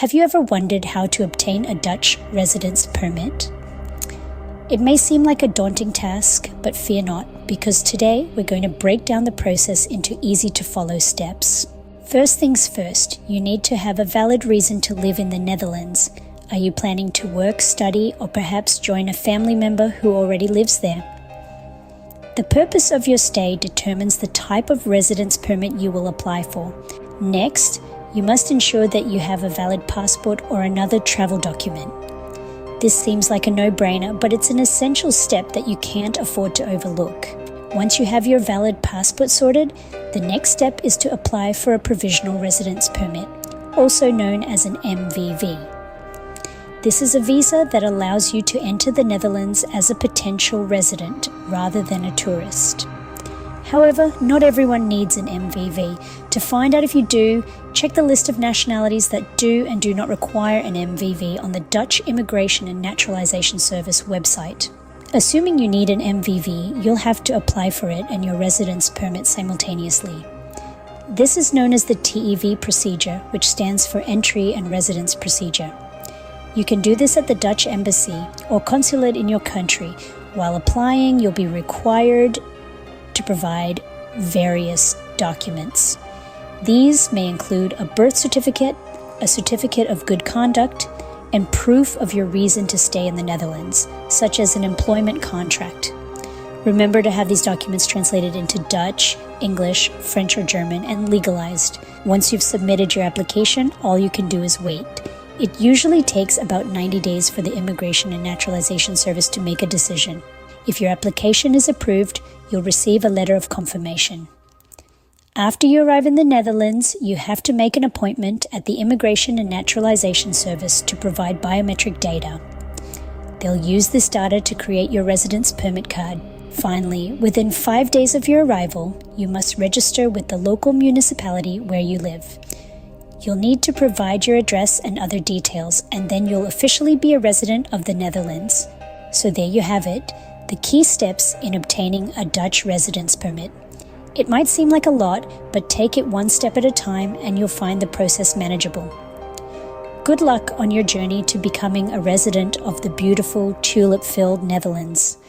Have you ever wondered how to obtain a Dutch residence permit? It may seem like a daunting task, but fear not, because today we're going to break down the process into easy-to-follow steps. First things first, you need to have a valid reason to live in the Netherlands. Are you planning to work, study, or perhaps join a family member who already lives there? The purpose of your stay determines the type of residence permit you will apply for. Next, you must ensure that you have a valid passport or another travel document. This seems like a no-brainer, but it's an essential step that you can't afford to overlook. Once you have your valid passport sorted, the next step is to apply for a provisional residence permit, also known as an MVV. This is a visa that allows you to enter the Netherlands as a potential resident rather than a tourist. However, not everyone needs an MVV. To find out if you do, check the list of nationalities that do and do not require an MVV on the Dutch Immigration and Naturalization Service website. Assuming you need an MVV, you'll have to apply for it and your residence permit simultaneously. This is known as the TEV procedure, which stands for Entry and Residence Procedure. You can do this at the Dutch Embassy or consulate in your country. While applying, you'll be required to provide various documents. These may include a birth certificate, a certificate of good conduct, and proof of your reason to stay in the Netherlands, such as an employment contract. Remember to have these documents translated into Dutch, English, French, or German and legalized. Once you've submitted your application, all you can do is wait. It usually takes about 90 days for the Immigration and Naturalization Service to make a decision. If your application is approved, you'll receive a letter of confirmation. After you arrive in the Netherlands, you have to make an appointment at the Immigration and Naturalization Service to provide biometric data. They'll use this data to create your residence permit card. Finally, within 5 days of your arrival, you must register with the local municipality where you live. You'll need to provide your address and other details, and then you'll officially be a resident of the Netherlands. So there you have it, the key steps in obtaining a Dutch residence permit. It might seem like a lot, but take it one step at a time and you'll find the process manageable. Good luck on your journey to becoming a resident of the beautiful, tulip-filled Netherlands.